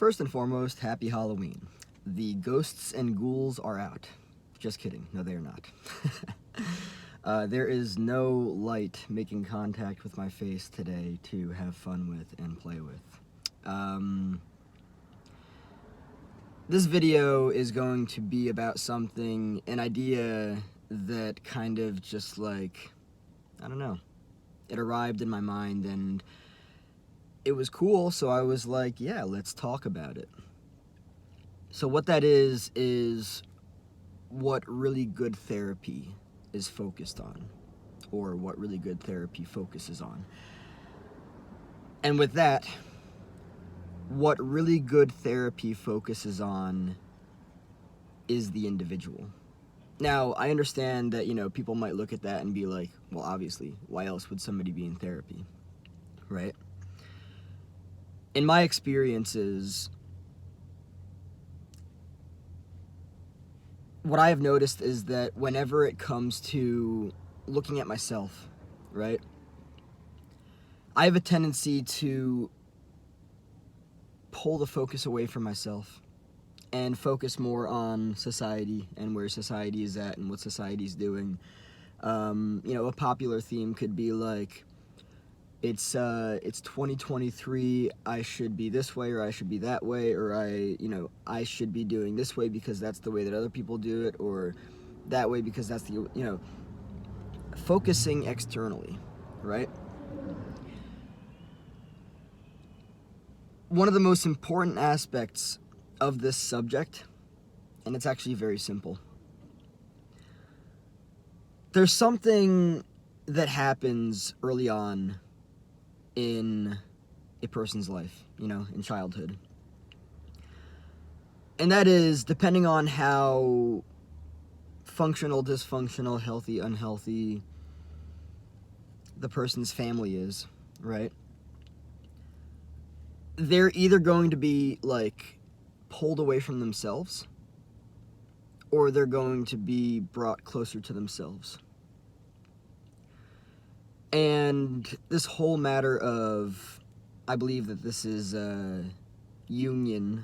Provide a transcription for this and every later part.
First and foremost, happy Halloween. The ghosts and ghouls are out. Just kidding. No, they are not. There is no light making contact with my face today to have fun with and play with. This video is going to be about something, an idea that kind of just like, I don't know, it arrived in my mind and it was cool, so I was like, yeah, let's talk about it. So what that is what really good therapy is focused on, or what really good therapy focuses on. And with that, what really good therapy focuses on is the individual. Now, I understand that, people might look at that and be like, well, obviously, why else would somebody be in therapy, right? In my experiences, what I have noticed is that whenever it comes to looking at myself, right, I have a tendency to pull the focus away from myself and focus more on society and where society is at and what society is doing. A popular theme could be like, it's 2023, I should be this way or I should be that way, or I should be doing this way because that's the way that other people do it, or that way because that's focusing externally, right? One of the most important aspects of this subject, and it's actually very simple. There's something that happens early on in a person's life, in childhood. And that is, depending on how functional, dysfunctional, healthy, unhealthy the person's family is, right? They're either going to be like pulled away from themselves, or they're going to be brought closer to themselves. And this whole matter of, I believe that this is Jungian,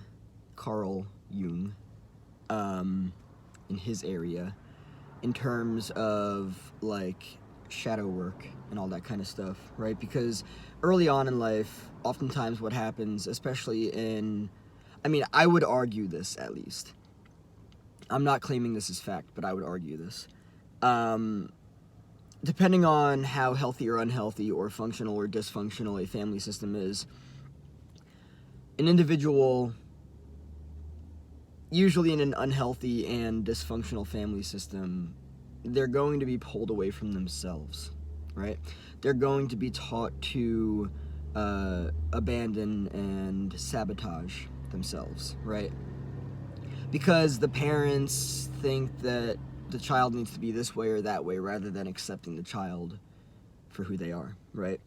Carl Jung, in his area, in terms of like shadow work and all that kind of stuff, right? Because early on in life, oftentimes what happens, especially I would argue this at least. I'm not claiming this as fact, but I would argue this. Depending on how healthy or unhealthy or functional or dysfunctional a family system is, an individual, usually in an unhealthy and dysfunctional family system, they're going to be pulled away from themselves, right? They're going to be taught to abandon and sabotage themselves, right? Because the parents think that the child needs to be this way or that way rather than accepting the child for who they are, right?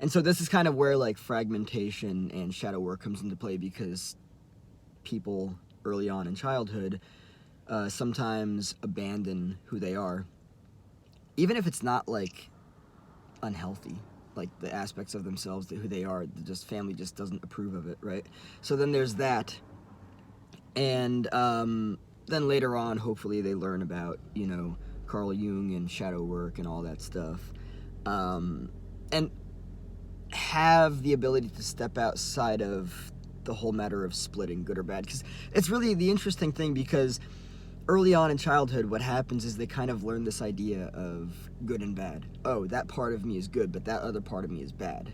And so this is kind of where like fragmentation and shadow work comes into play, because people early on in childhood sometimes abandon who they are, even if it's not like unhealthy, like the aspects of themselves that who they are, just family just doesn't approve of it, right? So then there's that. And then later on, hopefully they learn about, Carl Jung and shadow work and all that stuff. And have the ability to step outside of the whole matter of splitting good or bad. Because it's really the interesting thing, because early on in childhood, what happens is they kind of learn this idea of good and bad. Oh, that part of me is good, but that other part of me is bad.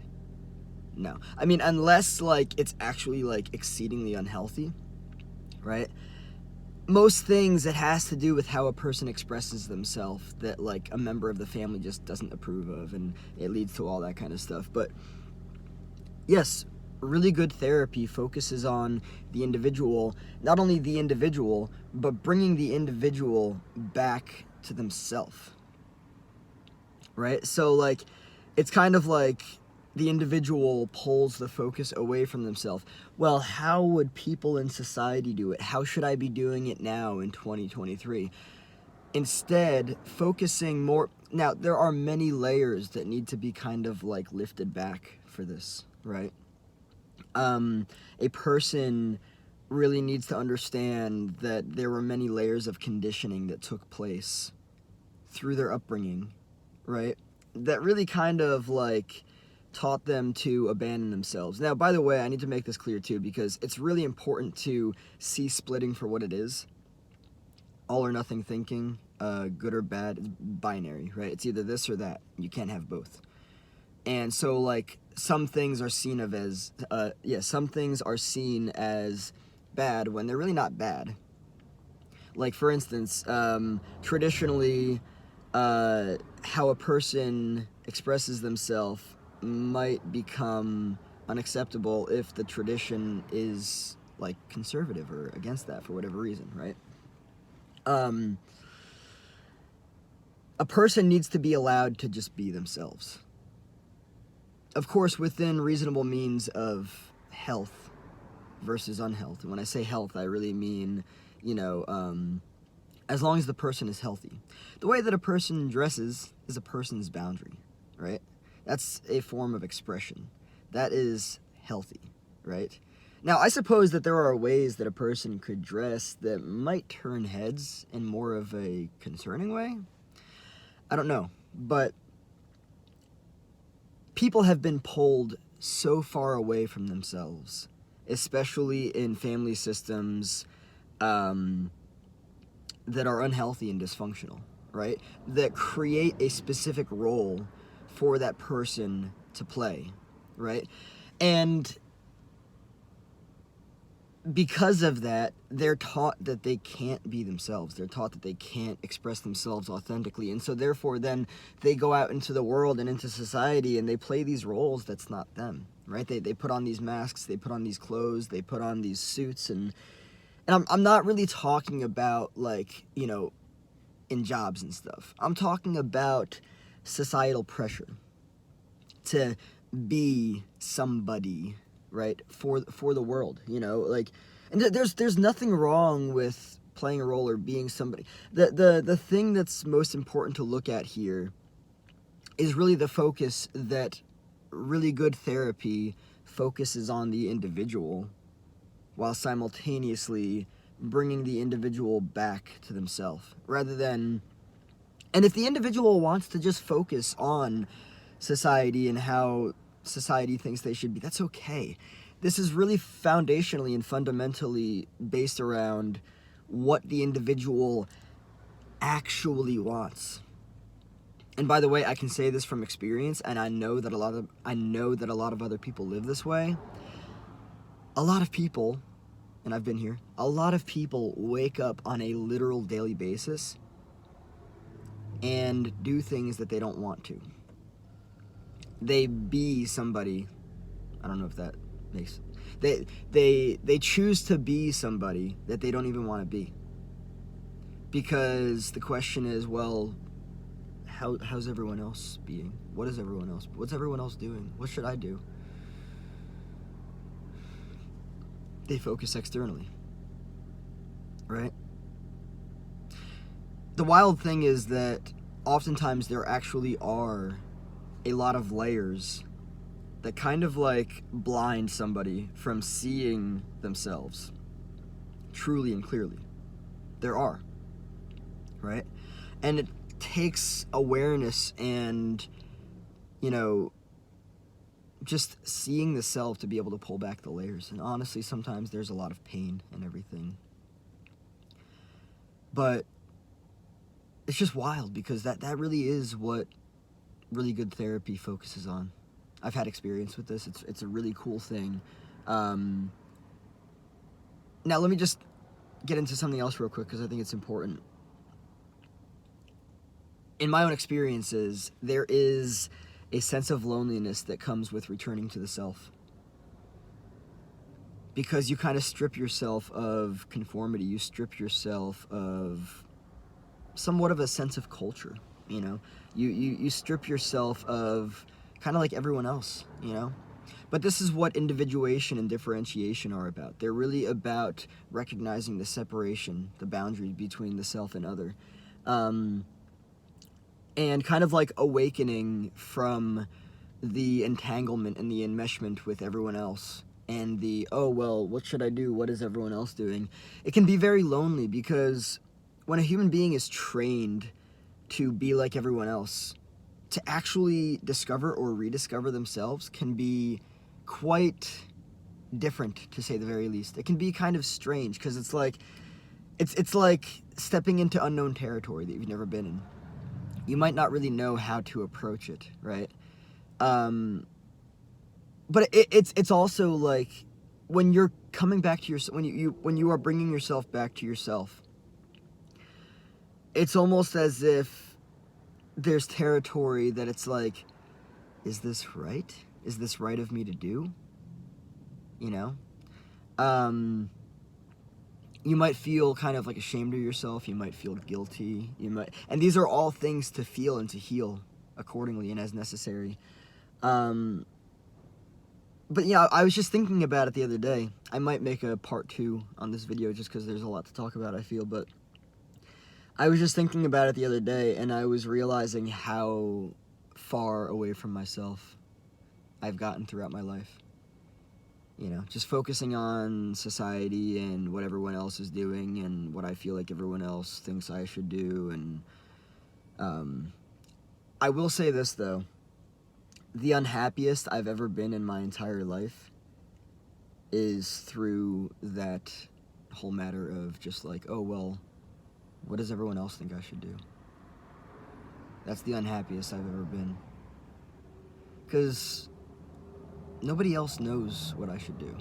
No. Unless, it's actually, exceedingly unhealthy, right? Most things, it has to do with how a person expresses themselves that, a member of the family just doesn't approve of, and it leads to all that kind of stuff. But, yes, really good therapy focuses on the individual, not only the individual, but bringing the individual back to themselves, right? So, it's kind of like the individual pulls the focus away from themselves. Well, how would people in society do it? How should I be doing it now in 2023? Instead, focusing more... Now, there are many layers that need to be kind of, lifted back for this, right? A person really needs to understand that there were many layers of conditioning that took place through their upbringing, right? That really kind of like taught them to abandon themselves. Now, by the way, I need to make this clear too, because it's really important to see splitting for what it is. All or nothing thinking, good or bad, it's binary, right? It's either this or that. You can't have both. And so, like, some things are seen some things are seen as bad when they're really not bad. Like, for instance, traditionally, how a person expresses themselves might become unacceptable if the tradition is, like, conservative or against that for whatever reason, right? A person needs to be allowed to just be themselves. Of course, within reasonable means of health versus unhealth. And when I say health, I really mean, as long as the person is healthy. The way that a person dresses is a person's boundary, right? That's a form of expression. That is healthy, right? Now, I suppose that there are ways that a person could dress that might turn heads in more of a concerning way. I don't know, but people have been pulled so far away from themselves, especially in family systems that are unhealthy and dysfunctional, right? That create a specific role for that person to play, right? And because of that, they're taught that they can't be themselves. They're taught that they can't express themselves authentically. And so therefore then they go out into the world and into society and they play these roles that's not them, right? They put on these masks, they put on these clothes, they put on these suits. And I'm not really talking about, like, in jobs and stuff. I'm talking about societal pressure to be somebody, right, for the world, like, and there's nothing wrong with playing a role or being somebody. The thing that's most important to look at here is really the focus that really good therapy focuses on the individual while simultaneously bringing the individual back to themselves, rather than, and if the individual wants to just focus on society and how society thinks they should be, that's okay. This is really foundationally and fundamentally based around what the individual actually wants. And by the way, I can say this from experience, and I know that a lot of other people live this way. A lot of people, and I've been here, a lot of people wake up on a literal daily basis and do things that they don't want to. They be somebody. I don't know if that makes, they choose to be somebody that they don't even want to be, because the question is, well, how's everyone else being? What's everyone else doing? What should I do? They focus externally, right? The wild thing is that oftentimes there actually are a lot of layers that kind of like blind somebody from seeing themselves truly and clearly. There are, right? And it takes awareness and, just seeing the self to be able to pull back the layers. And honestly, sometimes there's a lot of pain and everything. But it's just wild, because that really is what really good therapy focuses on. I've had experience with this. It's a really cool thing. Now let me just get into something else real quick, because I think it's important. In my own experiences, there is a sense of loneliness that comes with returning to the self, because you kind of strip yourself of conformity. You strip yourself of somewhat of a sense of culture. You strip yourself of kind of like everyone else. But this is what individuation and differentiation are about. They're really about recognizing the separation, the boundary between the self and other. And kind of like awakening from the entanglement and the enmeshment with everyone else, and the, oh, well, what should I do? What is everyone else doing? It can be very lonely, because when a human being is trained to be like everyone else, to actually discover or rediscover themselves can be quite different, to say the very least. It can be kind of strange, because it's like stepping into unknown territory that you've never been in. You might not really know how to approach it, right? But it's also like when you're coming back to yourself, when you are bringing yourself back to yourself, it's almost as if there's territory that it's like, is this right? Is this right of me to do? You know? You might feel kind of like ashamed of yourself. You might feel guilty. And these are all things to feel and to heal accordingly and as necessary. But yeah, I was just thinking about it the other day. I might make a part 2 on this video just because there's a lot to talk about, I feel, but I was just thinking about it the other day, and I was realizing how far away from myself I've gotten throughout my life. You know, just focusing on society and what everyone else is doing and what I feel like everyone else thinks I should do. And I will say this, though. The unhappiest I've ever been in my entire life is through that whole matter of just like, oh, well, what does everyone else think I should do? That's the unhappiest I've ever been. Because nobody else knows what I should do.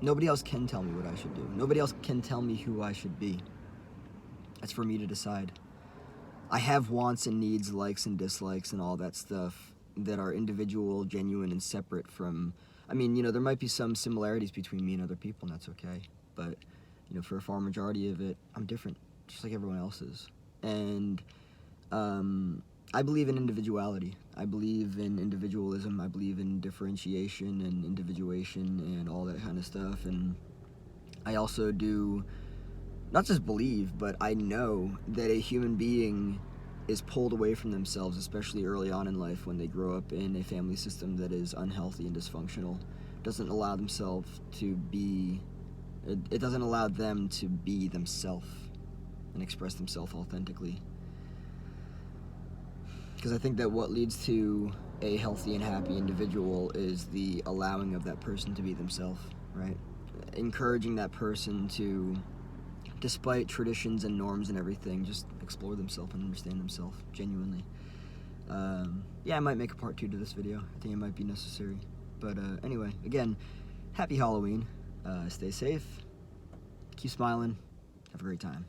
Nobody else can tell me what I should do. Nobody else can tell me who I should be. That's for me to decide. I have wants and needs, likes and dislikes and all that stuff that are individual, genuine, and separate from... I mean, you know, there might be some similarities between me and other people, and that's okay. But, you know, for a far majority of it, I'm different, just like everyone else is. And I believe in individuality. I believe in individualism. I believe in differentiation and individuation and all that kind of stuff. And I also do not just believe, but I know that a human being is pulled away from themselves, especially early on in life when they grow up in a family system that is unhealthy and dysfunctional. Doesn't allow themselves to be... It doesn't allow them to be themselves and express themselves authentically. Because I think that what leads to a healthy and happy individual is the allowing of that person to be themselves, right? Encouraging that person to, despite traditions and norms and everything, just explore themselves and understand themselves genuinely. Yeah, I might make a part 2 to this video. I think it might be necessary. But anyway, again, happy Halloween. Stay safe. Keep smiling. Have a great time.